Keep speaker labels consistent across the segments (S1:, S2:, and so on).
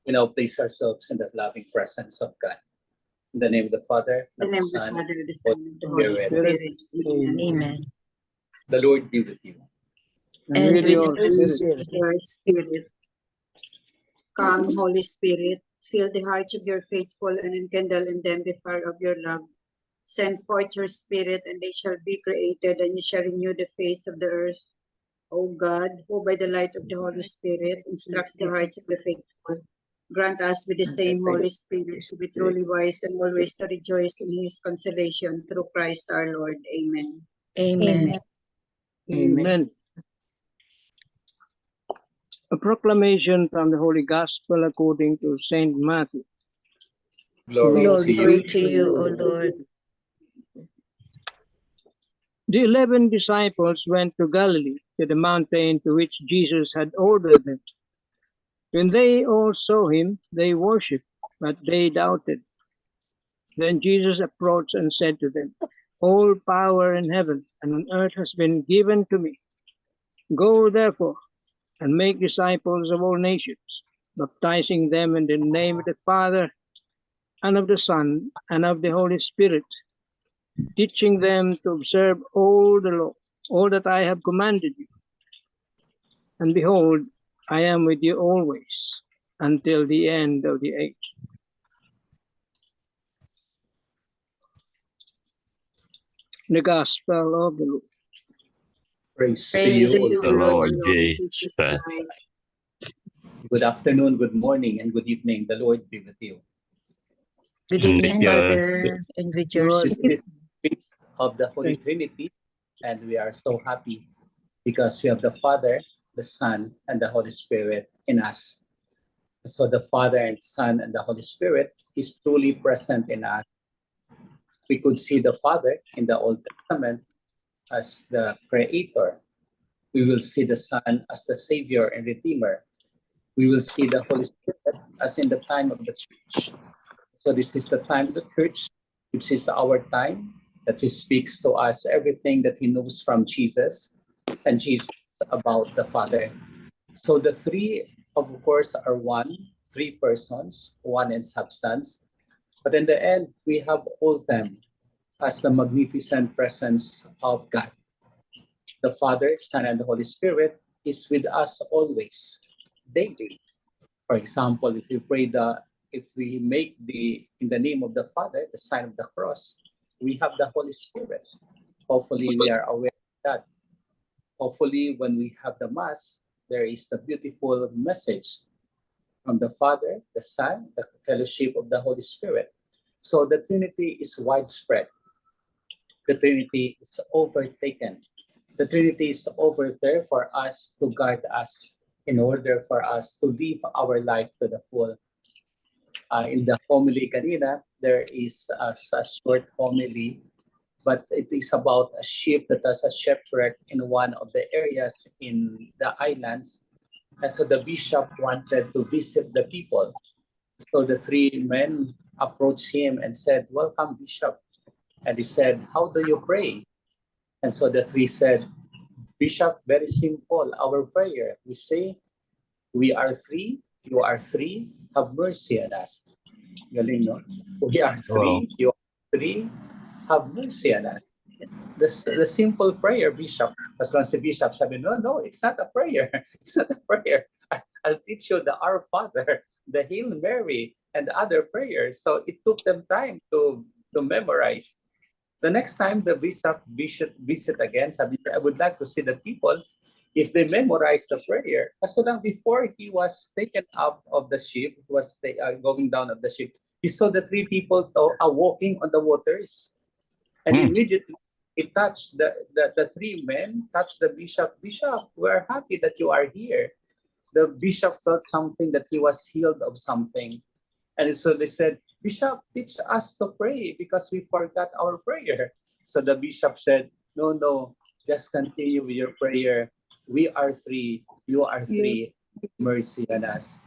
S1: We now place ourselves in the loving presence of God. In the name of the Father,
S2: In the
S1: and of
S2: name
S1: the
S2: of the
S1: Son,
S2: Father, the
S1: and
S2: Son,
S1: of
S2: and the
S1: the
S2: Holy
S1: Holy
S2: Spirit.
S3: Amen.
S2: Amen.
S1: The Lord be with you.
S3: And with
S2: And
S3: your
S2: with
S3: spirit.
S2: your spirit, come, Holy Spirit, fill the hearts of your faithful and enkindle in them the fire of your love. Send forth your spirit, and they shall be created, and you shall renew the face of the earth. O God, who by the light of the Holy Spirit instructs the hearts of the faithful, grant us with the same Holy Spirit to be truly wise and always to rejoice in his consolation through Christ our Lord. Amen.
S3: Amen.
S4: Amen. A proclamation from the Holy Gospel according to Saint Matthew.
S1: Glory
S3: Lord,
S1: to
S3: glory
S1: you.
S3: to you, O Lord.
S4: The 11 disciples went to Galilee, to the mountain to which Jesus had ordered them. When they all saw him, they worshipped, but they doubted. Then Jesus approached and said to them, "All power in heaven and on earth has been given to me. Go therefore and make disciples of all nations, baptizing them in the name of the Father and of the Son and of the Holy Spirit, teaching them to observe all the law, all that I have commanded you. And behold, I am with you always until the end of the age." The Gospel of the Lord.
S1: Praise to
S3: Praise
S1: you,
S3: to
S1: O
S3: you,
S1: Lord.
S2: The
S3: Lord
S2: Jesus
S3: Jesus.
S2: Christ.
S1: Good afternoon, good morning, and good evening. The Lord be with you.
S3: Good
S5: And
S3: evening,
S5: with your-
S3: Father, and with your
S4: Lord,
S1: This
S3: spirit.
S1: is the feast of the Holy Trinity, and we are so happy because we have the Father, the Son, and the Holy Spirit in us. So the Father and Son and the Holy Spirit is truly present in us. We could see the Father in the Old Testament as the Creator. We will see the Son as the Savior and Redeemer. We will see the Holy Spirit as in the time of the church. So this is the time of the church, which is our time, that He speaks to us everything that He knows from Jesus and Jesus about the Father. So the three, of course, are one, three persons, one in substance. But in the end, we have all of them as the magnificent presence of God. The Father, Son, and the Holy Spirit is with us always, daily. For example, if we make in the name of the Father, the sign of the cross, we have the Holy Spirit. Hopefully, we are aware of that. Hopefully, when we have the Mass, there is the beautiful message from the Father, the Son, the fellowship of the Holy Spirit. So the Trinity is widespread. The Trinity is overtaken. The Trinity is over there for us to guide us in order for us to live our life to the full. In the homily kanina, there is a short homily, but it is about a ship that has a shipwreck in one of the areas in the islands. And so the bishop wanted to visit the people. So the three men approached him and said, "Welcome, Bishop." And he said, "How do you pray?" And so the three said, "Bishop, very simple, our prayer. We say, we are three, you are three, have mercy on us." Galing, no? We are three, you are three, have mercy on us. The simple prayer, Bishop. As long as the Bishop said, no, it's not a prayer. It's not a prayer. I'll teach you the Our Father, the Hail Mary, and other prayers. So it took them time to memorize. The next time the bishop visit again, sabi niya, "I would like to see the people if they memorize the prayer." So lang before he was taken out of the ship, going down of the ship, he saw the three people walking on the waters. And immediately he touched the three men, touched the bishop. "Bishop, we're happy that you are here." The bishop felt something, that he was healed of something. And so they said, "Bishop, teach us to pray because we forgot our prayer." So the bishop said, No, just continue with your prayer. We are three, you are three, mercy on us.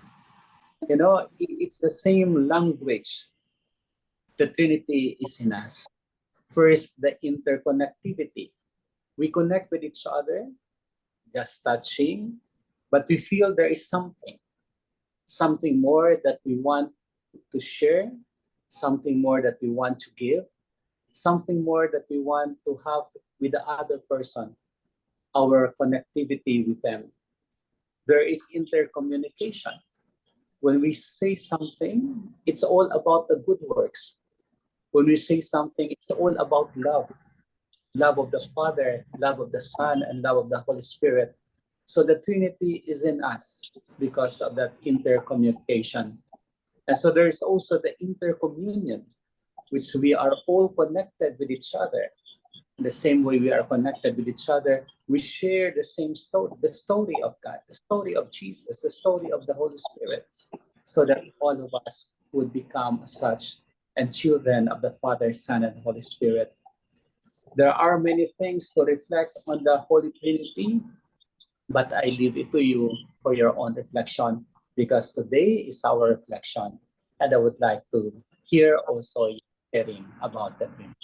S1: You know, it's the same language. The Trinity is in us. First, the interconnectivity. We connect with each other, just touching, but we feel there is something. something more that we want to share, something more that we want to give, something more that we want to have with the other person, our connectivity with them. There is intercommunication. When we say something, it's all about the good works. When we say something, it's all about love. Love of the Father, love of the Son, and love of the Holy Spirit. So the Trinity is in us because of that intercommunication. And so there is also the intercommunion, which we are all connected with each other. In the same way we are connected with each other, we share the same story, the story of God, the story of Jesus, the story of the Holy Spirit, so that all of us would become such and children of the Father, Son, and Holy Spirit. There are many things to reflect on the Holy Trinity, but I leave it to you for your own reflection, because today is our reflection, and I would like to hear also your sharing about the Trinity.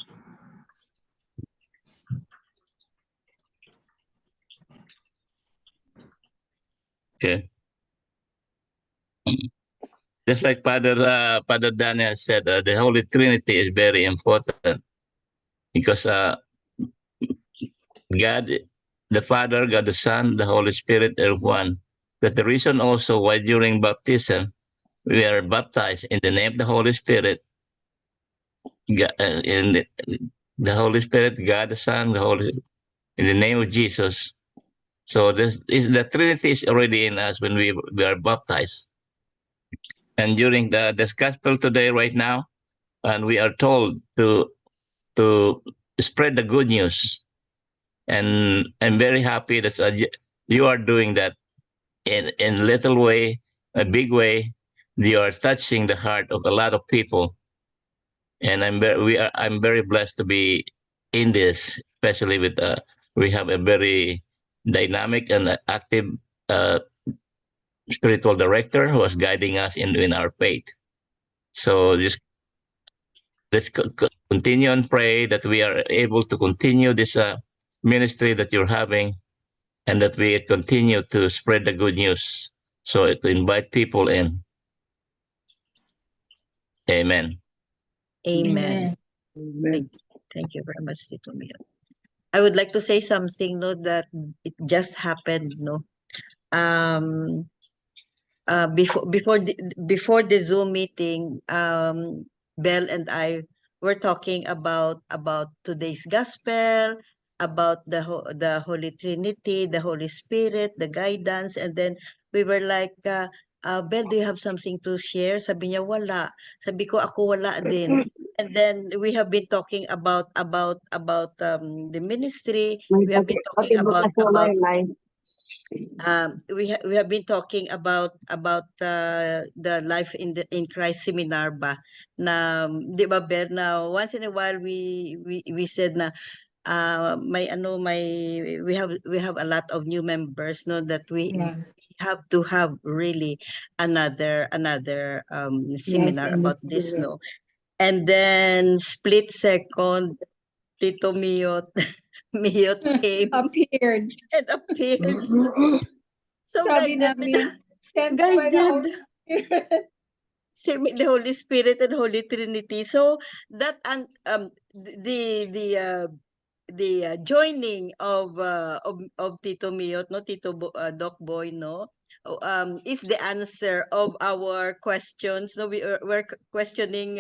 S5: Okay. Just like Father Daniel said, the Holy Trinity is very important because God, the Father, God the Son, the Holy Spirit are one. That's the reason also why during baptism we are baptized in the name of the Holy Spirit, in the Holy Spirit, God the Son, the Holy, in the name of Jesus. So this is the Trinity is already in us when we are baptized. And during this gospel today, right now, and we are told to spread the good news. And I'm very happy that you are doing that in little way, a big way. You are touching the heart of a lot of people, and I'm very blessed to be in this, especially with we have a very dynamic and active spiritual director who is guiding us in our faith. So just let's continue and pray that we are able to continue this ministry that you're having, and that we continue to spread the good news. So to invite people in. Amen.
S3: Amen. Thank you very much, Tito Mio. I would like to say something, no, that it just happened, no. Before the Zoom meeting, Belle and I were talking about today's gospel, about the Holy Trinity, the Holy Spirit, the guidance, and then we were like, Belle, do you have something to share? Sabi niya, wala. Sabi ko, ako wala din. And then we have been talking about the ministry. We have been talking about we have been talking about the life in Christ seminar ba, na di ba Ben, na once in a while we said na we have a lot of new members, no, that we have to have really another seminar about this, no. And then split second, Tito Miyot came
S6: appeared.
S3: and appeared. So
S6: Sabi
S3: guided,
S6: namin, sent by the Holy Spirit.
S3: sent by the Holy Spirit and Holy Trinity. So that the joining of Tito Miyot, no, Doc Boy, no, is the answer of our questions, no. We're questioning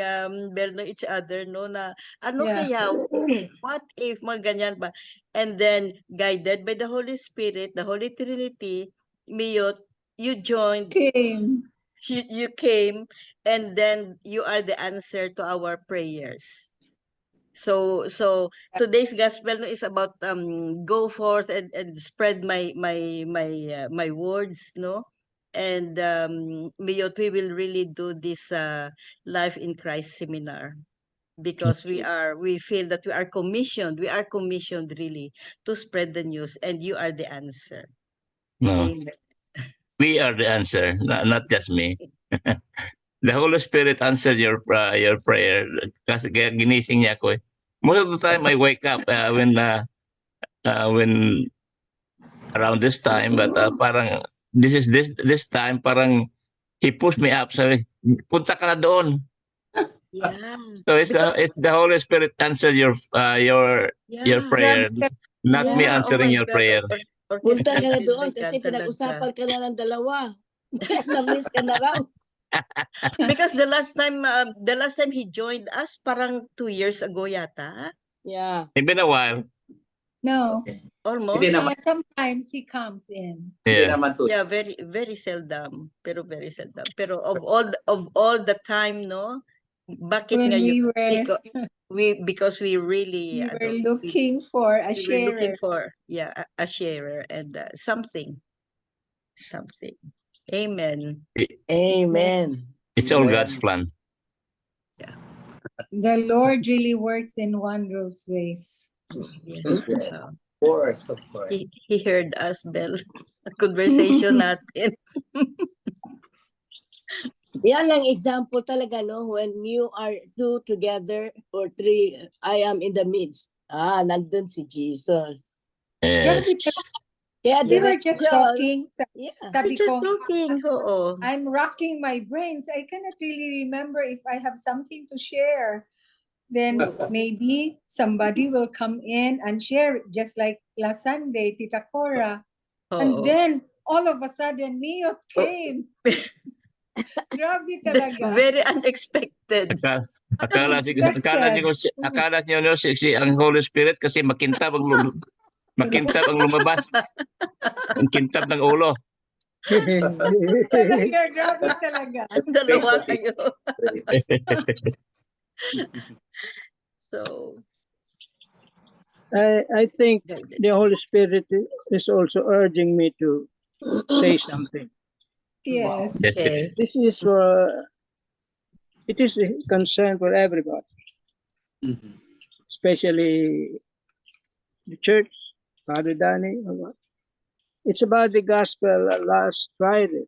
S3: Bel, no, each other, no, na ano kaya, what if mga ganyan ba. And then guided by the Holy Spirit, the Holy Trinity, Miyot, you joined, you came, and then you are the answer to our prayers. So today's gospel, no, is about go forth and spread my words, no. And Miyot, we will really do this Life in Christ seminar, because we feel that we are commissioned really to spread the news, and you are the answer.
S5: No,
S3: Amen.
S5: we are the answer, not just me. The Holy Spirit answered your prayer. Kasi kaya ginising niya ako. Most of the time I wake up when around this time, but parang this time parang he pushed me up. Sabi, punta ka na doon.
S3: Yeah.
S5: So it's the Holy Spirit answer your
S3: Yeah.
S5: prayer, not me
S3: Yeah, oh
S5: answering
S3: my
S5: your
S3: God,
S5: prayer.
S7: Punta ka na
S3: orchestrated
S7: doon
S3: by
S7: kasi
S3: God talaga.
S7: pinag-usapan ka na ng dalawa. Na-miss ka na raw.
S3: Because the last time he joined us, parang 2 years ago yata.
S7: Yeah.
S5: It's been a while.
S6: No.
S3: Almost.
S1: Hindi naman,
S6: Sometimes he comes in.
S1: hindi
S5: Yeah.
S1: naman to.
S3: Yeah, very very seldom. Pero very seldom. Pero of all the time, no? Bakit
S6: When
S3: ngayon?
S6: we were
S3: Because we really
S6: we were looking for a
S3: we were looking
S6: sharer.
S3: for a sharer and something. Amen.
S7: Amen.
S5: It's all
S1: Amen.
S5: God's plan.
S6: The Lord really works in wondrous ways.
S3: Yes.
S1: Yes. Of course.
S3: He heard us, Bel. Conversation natin.
S7: Yan ang example talaga, no? When you are two together or three, I am in the midst. Nandun si Jesus.
S5: Yes.
S7: Kaya
S6: We were just
S7: diretso.
S6: talking.
S7: Yeah.
S6: Sabi
S3: Just
S6: ko,
S3: talking, oo.
S6: I'm racking my brains. I cannot really remember if I have something to share. Then maybe somebody will come in and share it, just like last Sunday, Tita Cora. And
S3: Oo.
S6: then all of a sudden, Mio came. Grabe talaga.
S3: Very unexpected.
S5: Akala niyo si ang Holy Spirit kasi makintab ang lumabas. Ang kintab ng ulo.
S6: Talaga, grabe talaga.
S3: Dalawa kayo. So,
S4: I think the Holy Spirit is also urging me to say something.
S6: Yes.
S3: okay.
S4: This is it is a concern for everybody,
S1: Mhm.
S4: especially the church, Father Danny. It's about the gospel last Friday.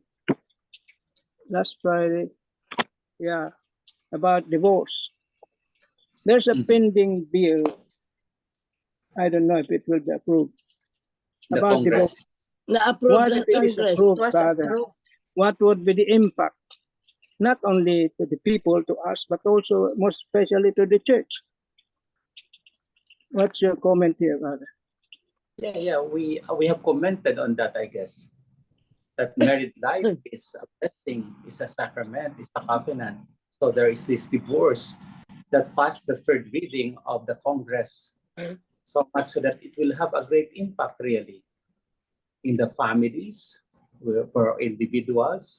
S4: Yeah, about divorce. There's a pending bill. I don't know if it will be approved.
S1: The
S4: About
S1: Congress.
S4: divorce.
S7: Na-approve
S4: What
S7: ng
S4: if it is
S7: Congress.
S4: approved,
S3: Was
S4: Father?
S3: approved.
S4: What would be the impact, not only to the people, to us, but also most especially to the church? What's your comment here, Father?
S1: Yeah. We have commented on that, I guess. That married life is a blessing, is a sacrament, is a covenant. So there is this divorce that passed the third reading of the Congress. So much so that it will have a great impact really in the families, for individuals,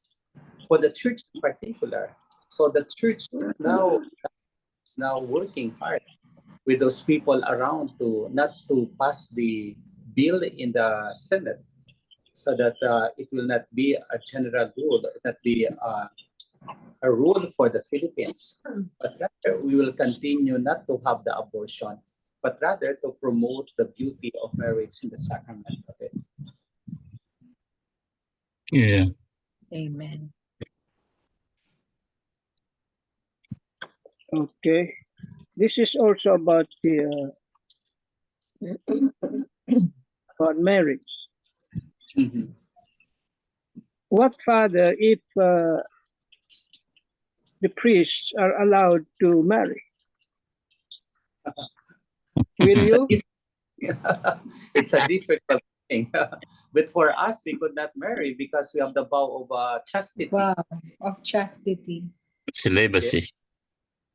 S1: for the church in particular. So the church is now working hard with those people around to not to pass the bill in the Senate, so that it will not be a general rule, it will not be a rule for the Philippines, but rather we will continue not to have the abortion, but rather to promote the beauty of marriage in the sacrament of it.
S5: Yeah.
S3: Amen.
S4: Okay. This is also about the about marriage.
S1: Mhm.
S4: What, Father, if the priests are allowed to marry? Will you?
S1: It's a difficult thing. But for us, we could not marry because we have the vow of chastity.
S6: Wow. Of chastity.
S5: Celibacy.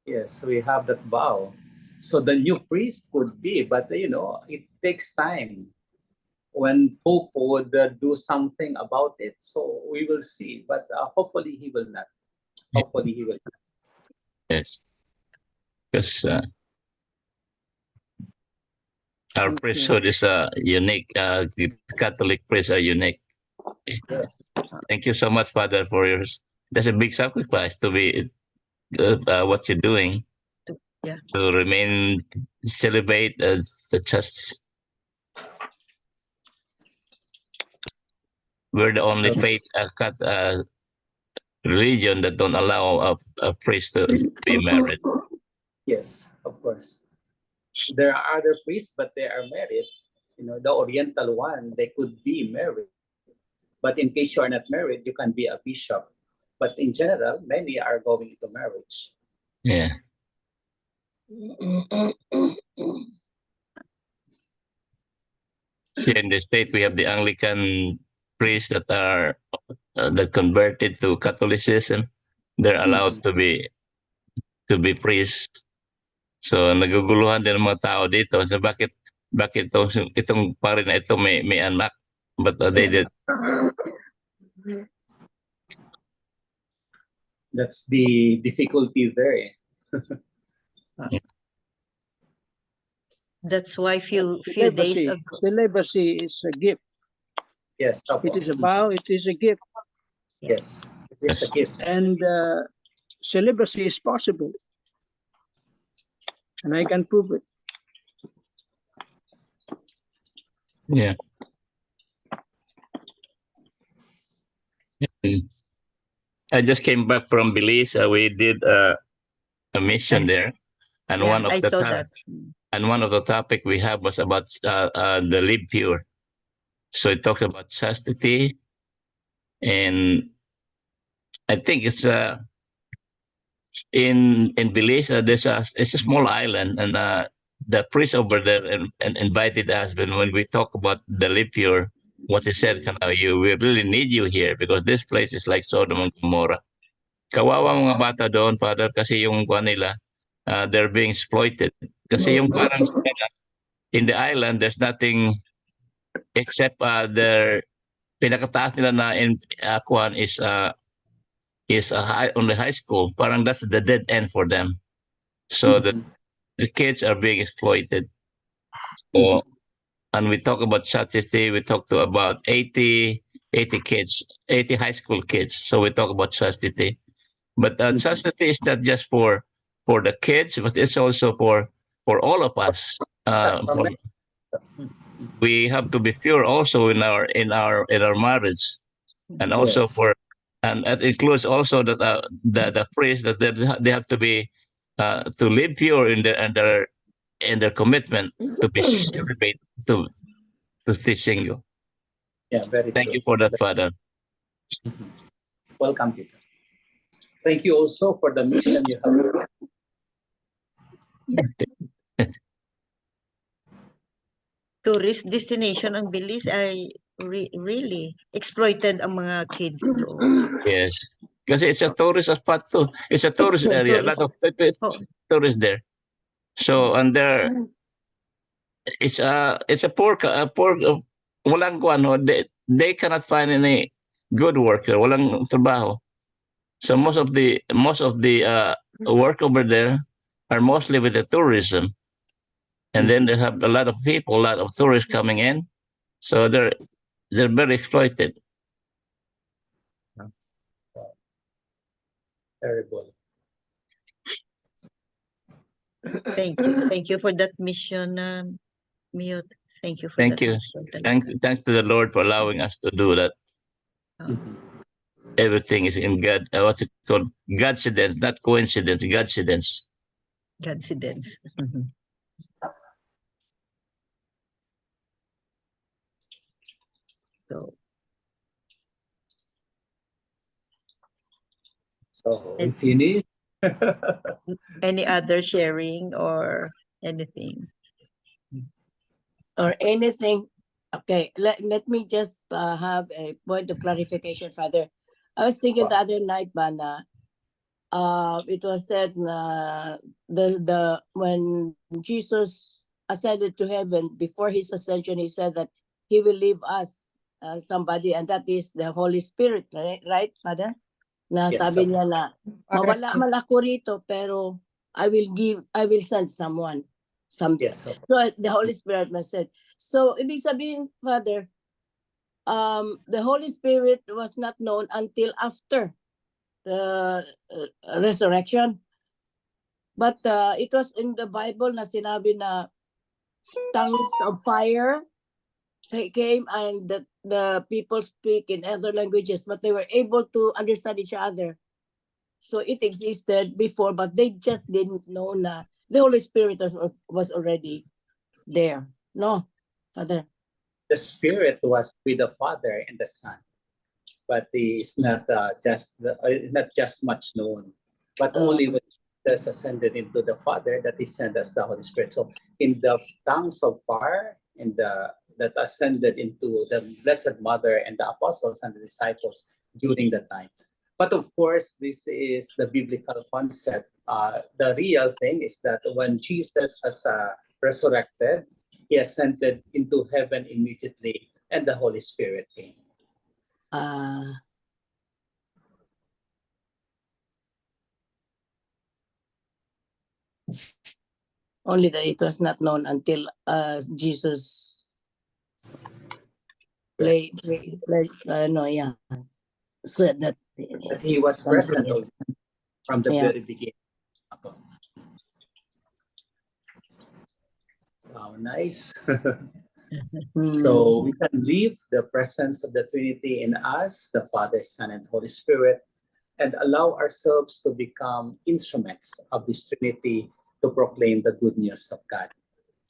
S1: Yes, we have that vow. So the new priest could be, but it takes time. When Pope would do something about it, so we will see. But hopefully he will not. Hopefully he will not.
S5: Yes. Because our
S4: Okay.
S5: priesthood is unique. The Catholic priests are unique.
S1: Yes.
S5: Thank you so much, Father, for yours. That's a big sacrifice to be what you're doing.
S3: Yeah.
S5: To remain celibate just. We're the only faith religion that don't allow a priest to be married.
S1: Yes, of course. There are other priests, but they are married. The Oriental one, they could be married. But in case you are not married, you can be a bishop. but in general, many are going into marriage.
S5: Yeah. Here in the state, we have the Anglican priests that are that converted to Catholicism. They're allowed to be priests. So naguguluhan din ang mga tao dito. So bakit itong pare na ito may anak, but they did.
S1: That's the difficulty there.
S3: That's why few days
S4: Celibacy,
S3: ago.
S4: celibacy is a gift.
S1: Yes,
S4: It is a vow, it is a gift.
S1: Yes, it is a gift.
S4: And celibacy is possible. And I can prove it.
S5: Yeah. I just came back from Belize. We did a mission there, and
S3: Yeah,
S5: one of
S3: I
S5: the
S3: saw that.
S5: and one of the topic we have was about the live pure. So it talks about chastity, and I think it's in Belize. It's a small island, and the priest over there and invited us when we talk about the live pure. What he said, we really need you here because this place is like Sodom and Gomorrah. Kawawa mga bata doon, Father, kasi yung kuha nila, they're being exploited. Kasi yung parents nila, in the island, there's nothing except their pinakataas nila na in kuhan is on the high school. Parang that's the dead end for them. So the kids are being exploited. So, and we talk about chastity. We talk to about 80 kids, 80 high school kids. So we talk about chastity. But chastity is not just for the kids, but it's also for all of us. We have to be pure also in our marriage, and also
S1: Yes.
S5: and it includes also that the priest that they have to be to live pure in their commitment to be celibate to teaching you.
S1: Yeah, very
S5: Thank
S1: true.
S5: you for that, Father.
S1: Welcome, Peter. Thank you also for the mission you have.
S3: Tourist destination ang Belize ay really exploited ang mga kids doon.
S5: Yes, because it's a tourist spot too. It's a tourist area. A lot of tourists there. So and there, it's a poor walang kuano. They cannot find any good worker. Walang trabaho. So most of the work over there are mostly with the tourism, and then they have a lot of people, a lot of tourists coming in. So they're very exploited.
S1: Terrible.
S3: Thank you for that mission, Miyot. Thank you for
S5: Thank
S3: that
S5: you.
S3: mission. talaga.
S5: Thanks to the Lord for allowing us to do that. Everything is in God. What's it called? Godsidence, not coincidence. Godsidence.
S3: Godsidence.
S1: So if you need,
S3: Any other sharing or anything?
S7: Or anything. Okay, let me just have a point of clarification, Father. I was thinking the other night, Bana, it was said the when Jesus ascended to heaven, before his ascension, he said that he will leave us somebody, and that is the Holy Spirit, right, Father? Na
S1: Yes,
S7: sabi
S1: sir.
S7: niya na mawala man ako rito, pero I will send someone.
S1: Yes, sir.
S7: So the Holy Spirit must said. So ibig sabihin, Father, the Holy Spirit was not known until after the resurrection. But it was in the Bible na sinabi na tongues of fire came, and the people speak in other languages, but they were able to understand each other. So it existed before, but they just didn't know na the Holy Spirit was already there. No, Father.
S1: The Spirit was with the Father and the Son. but it's not not just much known. But only when Jesus ascended into the Father that He sent us the Holy Spirit. So in the tongues of fire, that ascended into the Blessed Mother and the apostles and the disciples during that time. But of course, this is the biblical concept. The real thing is that when Jesus has resurrected, He ascended into heaven immediately, and the Holy Spirit came.
S7: Only that it was not known until Jesus said that
S1: He was present from the
S7: Yeah.
S1: very beginning. Wow, nice. So we can leave the presence of the Trinity in us, the Father, Son, and Holy Spirit, and allow ourselves to become instruments of this Trinity to proclaim the good news of God.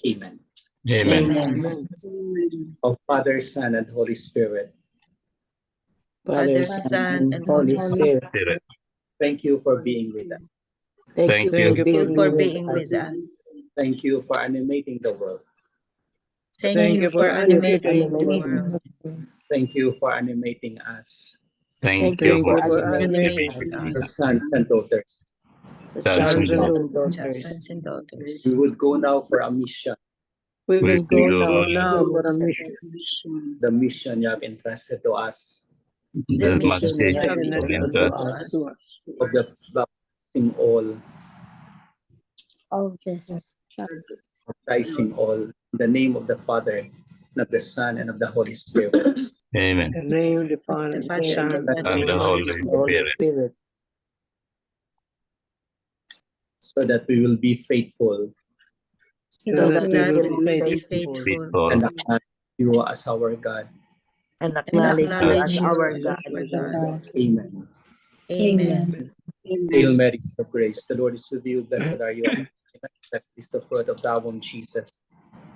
S1: Amen.
S5: Amen.
S1: Of Father, Son, and Holy Spirit,
S3: Father, Son, and Holy Spirit.
S5: Spirit.
S1: thank you for being with us.
S5: Thank you.
S3: Thank you for being with us.
S1: Thank you for animating the world.
S3: Thank you for animating the world.
S1: Thank you for animating us,
S5: Thank
S7: Thank
S5: you
S7: you
S5: for
S7: for
S3: Animating
S1: the
S3: us,
S1: sons and daughters.
S7: the
S5: Sons
S7: sons
S5: and
S7: and
S3: sons
S7: daughters.
S3: and daughters.
S1: We would go now for a mission,
S7: We will go
S5: go
S7: now
S4: now for a
S7: to
S4: mission.
S1: the mission you have entrusted to us
S5: the
S3: mission
S5: message
S3: you have
S5: given
S3: entrusted
S5: to
S3: to
S5: us.
S3: us.
S4: To us.
S1: of the baptizing all,
S7: of this.
S1: baptizing all, in the name of the Father, and of the Son, and of the Holy Spirit.
S5: Amen.
S4: In the name of the Father,
S3: The
S4: the
S3: Father,
S4: Son,
S3: the Son,
S5: And the Holy Spirit.
S7: Spirit.
S1: So that we will be faithful
S3: so that
S4: we will
S3: we will be
S4: faithful.
S3: faithful
S1: and
S5: Faithful.
S1: acknowledge you as our God.
S7: And
S3: and
S7: acknowledge you
S3: acknowledge
S7: as
S3: you
S7: our
S3: as
S7: God.
S3: our God.
S1: Amen.
S3: Amen.
S1: Hail Mary, full of grace, the Lord is with you. Blessed are you among women. Blessed is the fruit of thy womb, Jesus.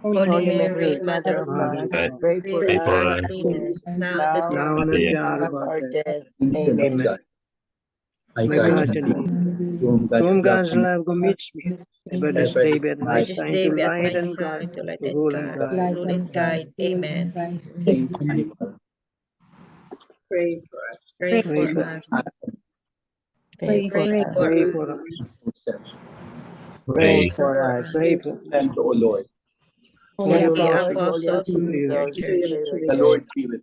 S3: Holy Mary, Mother of
S4: Mother
S3: God,
S4: of God,
S7: Pray
S3: pray
S7: for
S3: for
S5: for
S3: us
S5: us.
S3: sinners, now
S7: now
S3: that
S4: now
S3: we
S4: and
S3: are
S4: at
S5: Yeah.
S4: the hour of
S7: of
S4: our
S7: our
S4: death.
S7: death.
S1: Son of
S7: Amen.
S1: God, my
S4: My
S1: guardian,
S4: guardian,
S1: whom
S4: whom
S1: God's
S4: God's
S1: love
S4: love commits me, by this
S1: ever
S4: day be at my
S3: by
S1: denied,
S3: this
S4: side
S3: day
S4: to
S3: be at
S4: light
S3: my
S4: and guide,
S3: side to light
S4: to
S3: and
S4: rule and
S3: guide,
S4: guide.
S3: rule and guide. Amen.
S1: Saint Michael,
S2: Pray for us.
S3: Pray
S4: Pray
S3: for
S4: for
S3: us.
S7: Pray for
S3: Pray
S7: us.
S3: for
S4: Pray
S3: us.
S4: for us.
S1: Joseph,
S7: Pray
S5: Pray.
S7: for us.
S4: Pray for us.
S1: and O Lord,
S4: Holy
S3: Holy
S4: Apostles,
S3: apostles
S4: to
S3: of
S4: you.
S3: your
S7: angels,
S3: church,
S1: the Lord be with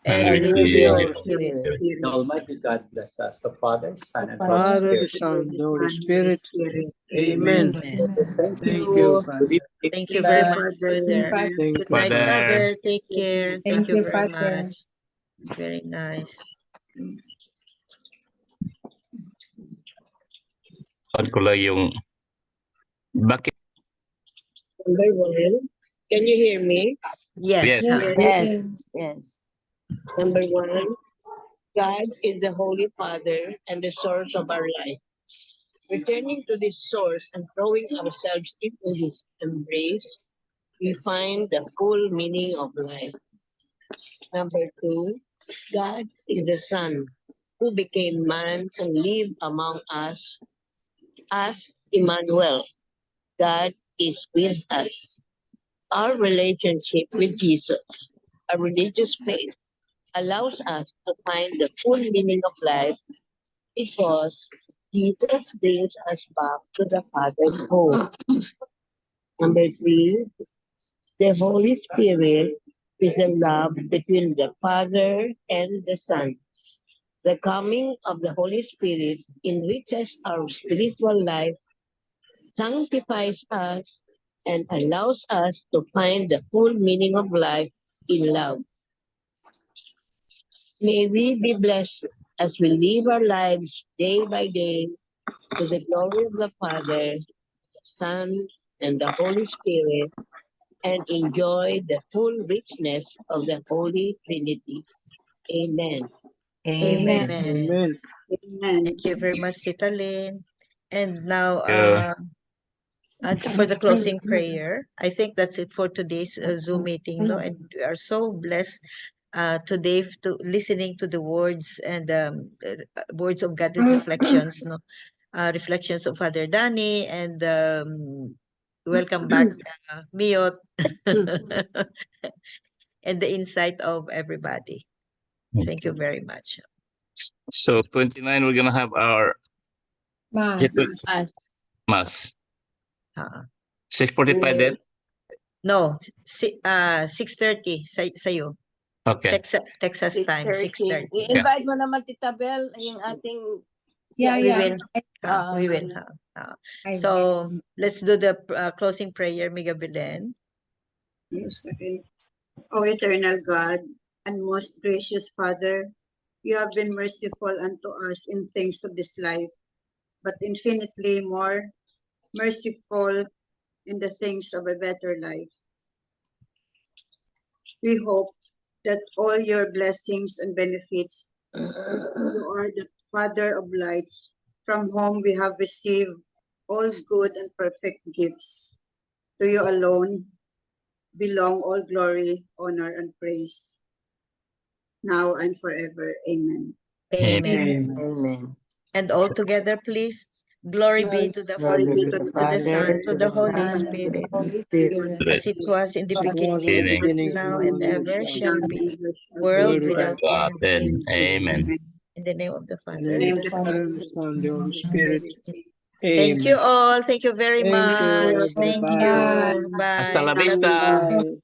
S3: and
S5: And
S3: with
S5: with
S3: your
S5: you.
S3: spirit.
S1: you. The Almighty God bless us, the Father, Son, and Holy
S4: Father, the
S1: Spirit.
S4: Son, the Holy Spirit.
S2: Spirit.
S4: Amen.
S3: Amen.
S1: Thank
S4: Thank
S1: you.
S4: you, Father.
S1: Good evening.
S3: Thank you very much,
S2: Father.
S3: Father.
S4: Thank
S3: Good
S4: you.
S3: night,
S5: Father.
S3: Father. Take care. Thank
S6: Thank
S3: you
S6: you,
S3: very
S6: Father.
S3: much. Very nice.
S5: On ko lang yung bakit
S8: Number one, can you hear me?
S3: Yes.
S5: Yes.
S7: Yes, yes.
S8: Number one, God is the Holy Father and the source of our life. Returning to this source and throwing ourselves into His embrace, we find the full meaning of life. Number two, God is the Son who became man and lived among us as Emmanuel. God is with us. Our relationship with Jesus, a religious faith, allows us to find the full meaning of life because Jesus brings us back to the Father's home. Number three, the Holy Spirit is the love between the Father and the Son. The coming of the Holy Spirit enriches our spiritual life, sanctifies us, and allows us to find the full meaning of life in love. May we be blessed as we live our lives day by day to the glory of the Father, the Son, and the Holy Spirit, and enjoy the full richness of the Holy Trinity. Amen.
S3: Amen.
S4: Amen.
S2: Amen.
S3: Thank you very much, Tita Lynn. And now,
S5: Yeah.
S3: for the closing prayer, I think that's it for today's Zoom meeting, no? And we are so blessed today to listening to the words and words of guided reflections, no, reflections of Father Danny, and welcome back, Miyot, and the insight of everybody. Thank you very much.
S5: So 29, we're gonna have our
S6: Mass.
S5: mass.
S3: Uh,
S5: 6:45 then.
S3: no, 6:30 sa'yo.
S5: Okay.
S3: Texas time, 6:30.
S7: I-invite mo naman Tita Bel, yung ating
S6: Yeah,
S3: We
S6: yeah.
S3: will. We will. So let's do the closing prayer, Miga Belen.
S2: Yes, okay. O eternal God and most gracious Father, you have been merciful unto us in things of this life, but infinitely more merciful in the things of a better life. We hope that all your blessings and benefits, you are the Father of lights, from whom we have received all good and perfect gifts. To you alone belong all glory, honor, and praise, now and forever. Amen.
S3: Amen.
S7: Amen.
S3: And all together, please. Glory be to the Father, to the Son, to the Holy Spirit, as it was in the beginning, is now, and ever shall be, world without
S5: God,
S3: end.
S5: then, amen.
S3: In the name of the
S4: In
S3: Father.
S4: the name of the Father, the Son, the Holy Spirit.
S3: Thank you all. Thank you very
S4: Thank you,
S3: much. Thank
S4: everybody.
S3: you. Bye.
S5: Hasta la
S3: Love you.
S5: vista.
S4: Bye.